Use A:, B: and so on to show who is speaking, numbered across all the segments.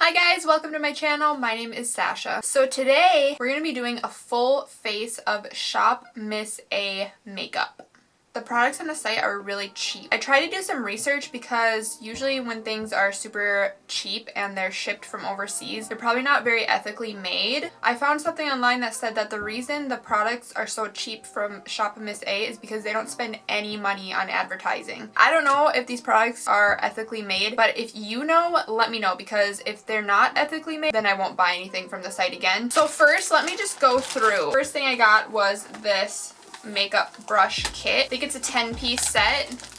A: Hi guys, welcome to my channel. My name is Sasha. So today we're going to be doing a full face of Shop Miss A makeup. The products on the site are really cheap. I try to do some research because usually when things are super cheap and they're shipped from overseas, they're probably not very ethically made. I found something online that said that the reason the products are so cheap from Shop Miss A is because they don't spend any money on advertising. I don't know if these products are ethically made, but if you know, let me know, because if they're not ethically made, then I won't buy anything from the site again. So first, let me just go through. First thing I got was this makeup brush kit. I think it's a 10-piece set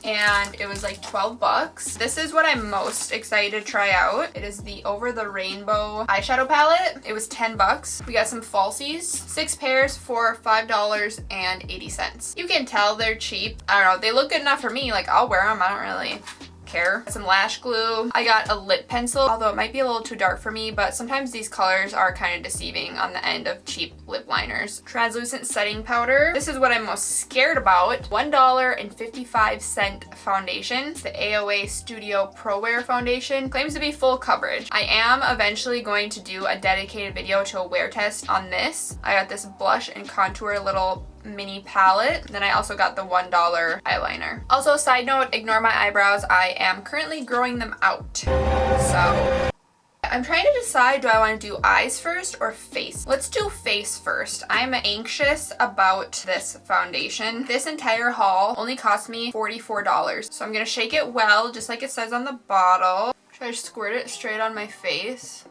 A: and it was like 12 bucks. This is what I'm most excited to try out. It is the Over the Rainbow eyeshadow palette. It was 10 bucks. We got some falsies, 6 pairs for $5.80. You can tell they're cheap. I don't know, they look good enough for me. Like, I'll wear them, I don't really care. Some lash glue. I got a lip pencil, although it might be a little too dark for me, but sometimes these colors are kind of deceiving on the end of cheap lip liners. Translucent setting powder. This is what I'm most scared about. $1.55 foundation. It's the AOA Studio Pro Wear foundation. Claims to be full coverage. I am eventually going to do a dedicated video to a wear test on this. I got this blush and contour little mini palette. Then I also got the $1 eyeliner. Also, side note, ignore my eyebrows. I am currently growing them out. So I'm trying to decide, do I want to do eyes first or face? Let's do face first. I'm anxious about this foundation. This entire haul only cost me $44. So I'm going to shake it well, just like it says on the bottle. Should I squirt it straight on my face?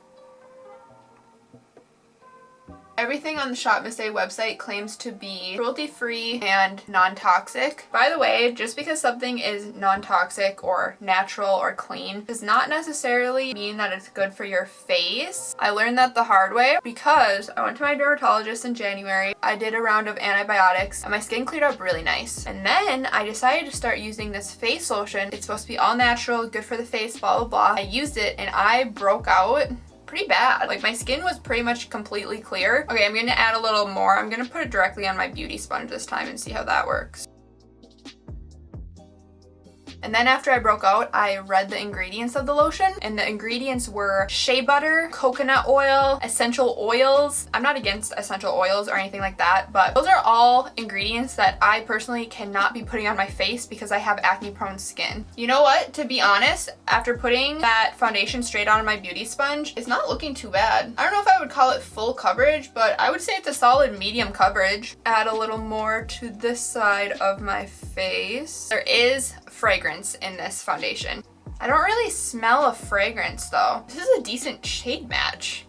A: Everything on the Shop Miss A website claims to be cruelty-free and non-toxic. By the way, just because something is non-toxic or natural or clean does not necessarily mean that it's good for your face. I learned that the hard way because I went to my dermatologist in January. I did a round of antibiotics and my skin cleared up really nice. And then I decided to start using this face lotion. It's supposed to be all natural, good for the face, blah, blah, blah. I used it and I broke out pretty bad. Like, my skin was pretty much completely clear. Okay, I'm gonna add a little more. I'm gonna put it directly on my beauty sponge this time and see how that works. And then after I broke out, I read the ingredients of the lotion, and the ingredients were shea butter, coconut oil, essential oils. I'm not against essential oils or anything like that, but those are all ingredients that I personally cannot be putting on my face because I have acne prone skin. You know what? To be honest, after putting that foundation straight on my beauty sponge, it's not looking too bad. I don't know if I would call it full coverage, but I would say it's a solid medium coverage. Add a little more to this side of my face. There is fragrance in this foundation. I don't really smell a fragrance though. This is a decent shade match.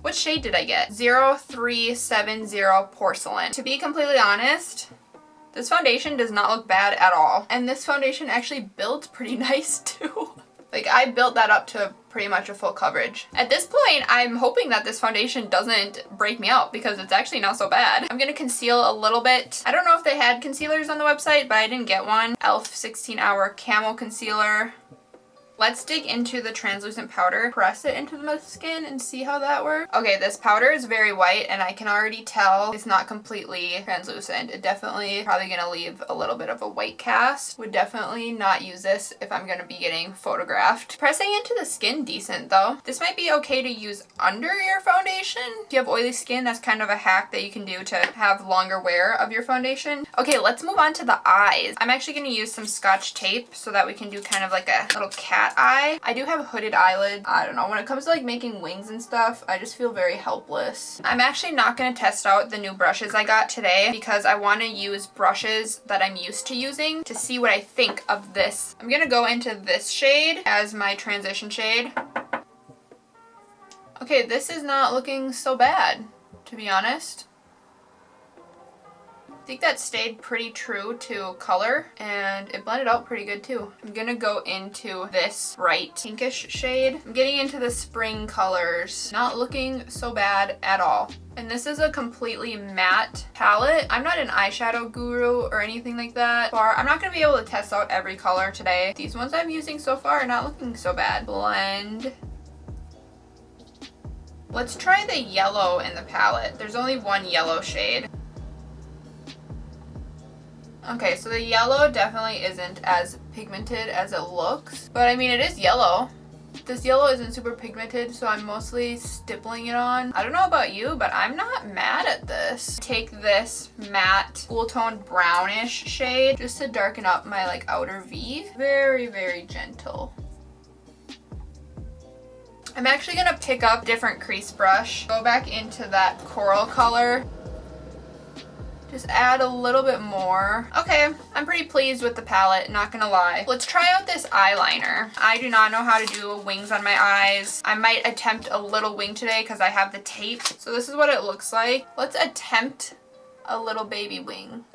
A: What shade did I get? 0370 Porcelain. To be completely honest, this foundation does not look bad at all. And this foundation actually builds pretty nice too. Like, I built that up to pretty much a full coverage. At this point, I'm hoping that this foundation doesn't break me out because it's actually not so bad. I'm gonna conceal a little bit. I don't know if they had concealers on the website, but I didn't get one. e.l.f. 16-hour Camo Concealer. Let's dig into the translucent powder, press it into the skin and see how that works. Okay, this powder is very white and I can already tell it's not completely translucent. It definitely probably gonna leave a little bit of a white cast. Would definitely not use this if I'm gonna be getting photographed. Pressing into the skin decent though. This might be okay to use under your foundation. If you have oily skin, that's kind of a hack that you can do to have longer wear of your foundation. Okay, let's move on to the eyes. I'm actually gonna use some Scotch tape so that we can do kind of like a little cat eye. I do have a hooded eyelid. I don't know, when it comes to like making wings and stuff, I just feel very helpless. I'm actually not going to test out the new brushes I got today because I want to use brushes that I'm used to using to see what I think of this. I'm going to go into this shade as my transition shade. Okay, this is not looking so bad, to be honest. I think that stayed pretty true to color and it blended out pretty good too. I'm gonna go into this bright pinkish shade. I'm getting into the spring colors. Not looking so bad at all. And this is a completely matte palette. I'm not an eyeshadow guru or anything like that. I'm not gonna be able to test out every color today. These ones I'm using so far are not looking so bad. Blend. Let's try the yellow in the palette. There's only one yellow shade. Okay, so the yellow definitely isn't as pigmented as it looks, but I mean, it is yellow. This yellow isn't super pigmented, so I'm mostly stippling it on. I don't know about you, but I'm not mad at this. Take this matte cool tone brownish shade just to darken up my like outer V. Very, very gentle. I'm actually gonna pick up a different crease brush, go back into that coral color. Just add a little bit more. Okay, I'm pretty pleased with the palette, not gonna lie. Let's try out this eyeliner. I do not know how to do wings on my eyes. I might attempt a little wing today because I have the tape. So this is what it looks like. Let's attempt a little baby wing.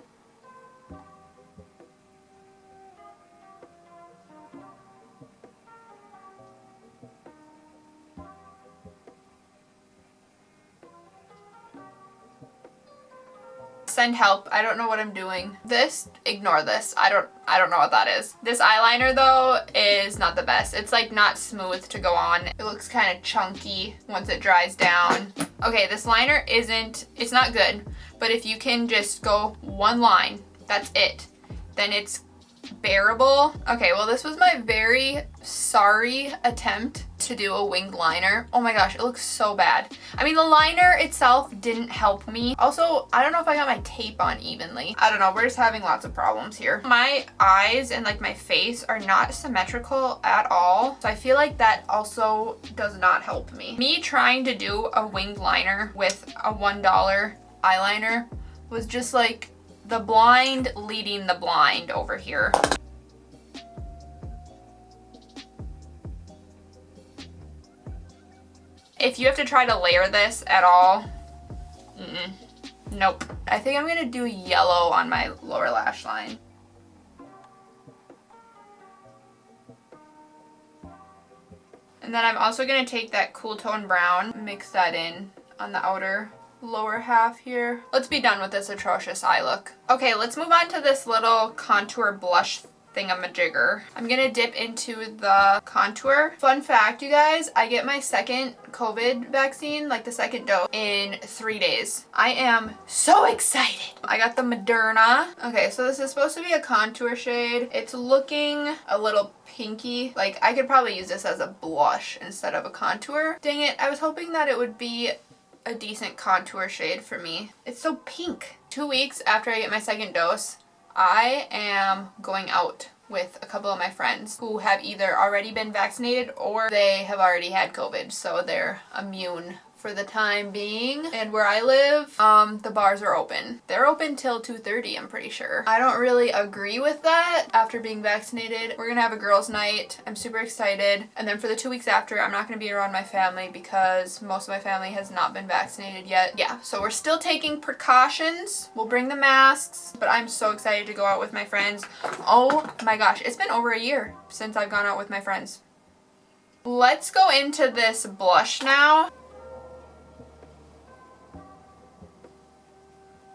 A: Send help. I don't know what I'm doing. This, ignore this. I don't know what that is. This eyeliner though is not the best. It's like not smooth to go on. It looks kind of chunky once it dries down. Okay, this liner it's not good, but if you can just go one line, that's it, then it's bearable. Okay, well this was my very sorry attempt to do a winged liner. Oh my gosh, it looks so bad. I mean, the liner itself didn't help me. Also, I don't know if I got my tape on evenly. I don't know, we're just having lots of problems here. My eyes and like my face are not symmetrical at all, so I feel like that also does not help me. Me trying to do a winged liner with a $1 eyeliner was just like the blind leading the blind over here. If you have to try to layer this at all, nope. I think I'm gonna do yellow on my lower lash line. And then I'm also gonna take that cool tone brown, mix that in on the outer lower half here. Let's be done with this atrocious eye look. Okay, let's move on to this little contour blush thingamajigger. I'm gonna dip into the contour. Fun fact, you guys, I get my second COVID vaccine, like the second dose, in 3 days. I am so excited. I got the Moderna. Okay, so this is supposed to be a contour shade. It's looking a little pinky. Like, I could probably use this as a blush instead of a contour. Dang it, I was hoping that it would be a decent contour shade for me. It's so pink. 2 weeks after I get my second dose, I am going out with a couple of my friends who have either already been vaccinated or they have already had COVID, so they're immune for the time being. And where I live, the bars are open. They're open till 2:30, I'm pretty sure. I don't really agree with that after being vaccinated. We're gonna have a girls' night. I'm super excited. And then for the 2 weeks after, I'm not gonna be around my family because most of my family has not been vaccinated yet. Yeah, so we're still taking precautions. We'll bring the masks, but I'm so excited to go out with my friends. Oh my gosh, it's been over a year since I've gone out with my friends. Let's go into this blush now.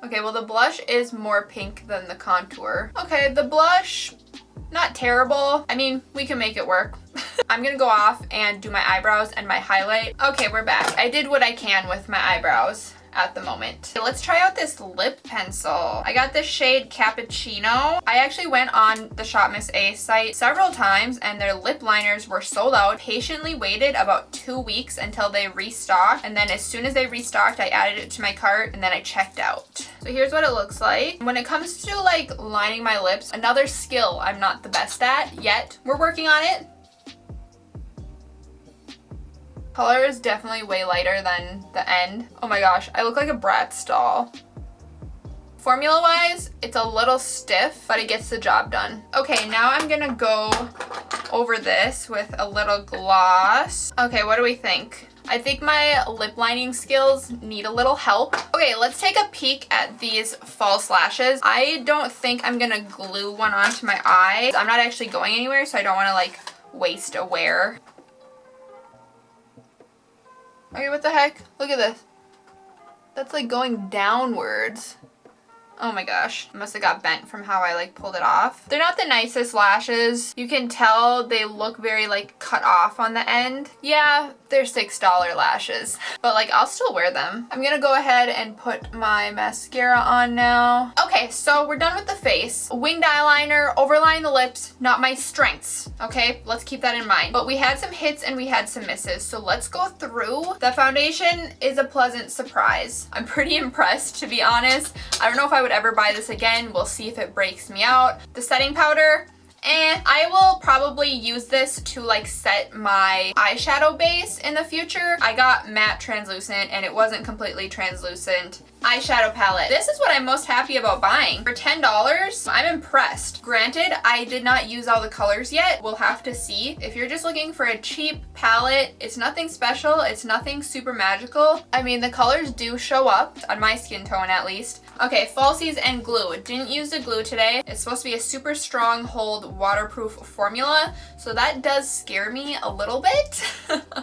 A: Okay, well the blush is more pink than the contour. Okay, the blush, not terrible. I mean, we can make it work. I'm gonna go off and do my eyebrows and my highlight. Okay, we're back. I did what I can with my eyebrows at the moment. Okay, let's try out this lip pencil. I got this shade Cappuccino. I actually went on the Shop Miss A site several times and their lip liners were sold out. Patiently waited about 2 weeks until they restocked, and then as soon as they restocked, I added it to my cart and then I checked out. So here's what it looks like. When it comes to like lining my lips, another skill I'm not the best at yet. We're working on it. Color is definitely way lighter than the end. Oh my gosh, I look like a Bratz doll. Formula-wise, it's a little stiff, but it gets the job done. Okay, now I'm gonna go over this with a little gloss. Okay, what do we think? I think my lip lining skills need a little help. Okay, let's take a peek at these false lashes. I don't think I'm gonna glue one onto my eye. I'm not actually going anywhere, so I don't wanna like waste a wear. Okay, what the heck? Look at this. That's like going downwards. Oh my gosh, it must have got bent from how I like pulled it off. They're not the nicest lashes. You can tell they look very like cut off on the end. Yeah, they're $6 lashes, but like I'll still wear them. I'm gonna go ahead and put my mascara on now. Okay, so we're done with the face. Winged eyeliner, overline the lips, not my strengths, okay? Let's keep that in mind. But we had some hits and we had some misses, so let's go through. The foundation is a pleasant surprise. I'm pretty impressed, to be honest. I don't know if I would ever buy this again. We'll see if it breaks me out. The setting powder, I will probably use this to like set my eyeshadow base in the future. I got matte translucent and it wasn't completely translucent. Eyeshadow palette. This is what I'm most happy about buying. For $10, I'm impressed. Granted, I did not use all the colors yet. We'll have to see. If you're just looking for a cheap palette, it's nothing special. It's nothing super magical. I mean, the colors do show up, on my skin tone at least. Okay, falsies and glue. Didn't use the glue today. It's supposed to be a super strong hold waterproof formula, so that does scare me a little bit.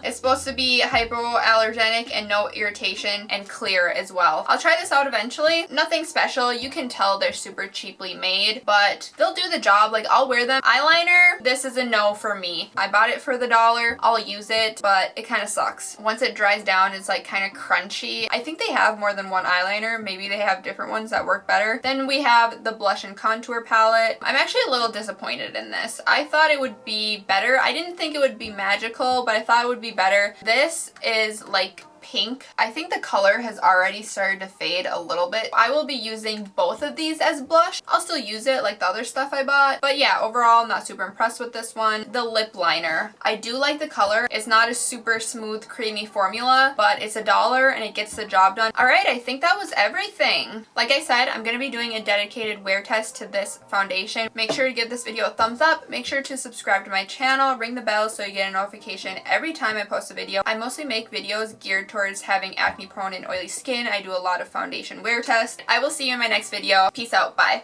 A: It's supposed to be hypoallergenic and no irritation and clear as well. I'll try this out eventually. Nothing special. You can tell they're super cheaply made, but they'll do the job. Like, I'll wear them. Eyeliner, this is a no for me. I bought it for the $1. I'll use it, but it kind of sucks. Once it dries down, it's like kind of crunchy. I think they have more than one eyeliner. Maybe they have different ones that work better. Then we have the blush and contour palette. I'm actually a little disappointed in this. I thought it would be better. I didn't think it would be magical, but I thought it would be better. This is like pink. I think the color has already started to fade a little bit. I will be using both of these as blush. I'll still use it like the other stuff I bought. But yeah, overall, I'm not super impressed with this one. The lip liner. I do like the color. It's not a super smooth, creamy formula, but it's $1 and it gets the job done. All right, I think that was everything. Like I said, I'm going to be doing a dedicated wear test to this foundation. Make sure to give this video a thumbs up. Make sure to subscribe to my channel. Ring the bell so you get a notification every time I post a video. I mostly make videos geared towards having acne prone and oily skin. I do a lot of foundation wear tests. I will see you in my next video. Peace out. Bye.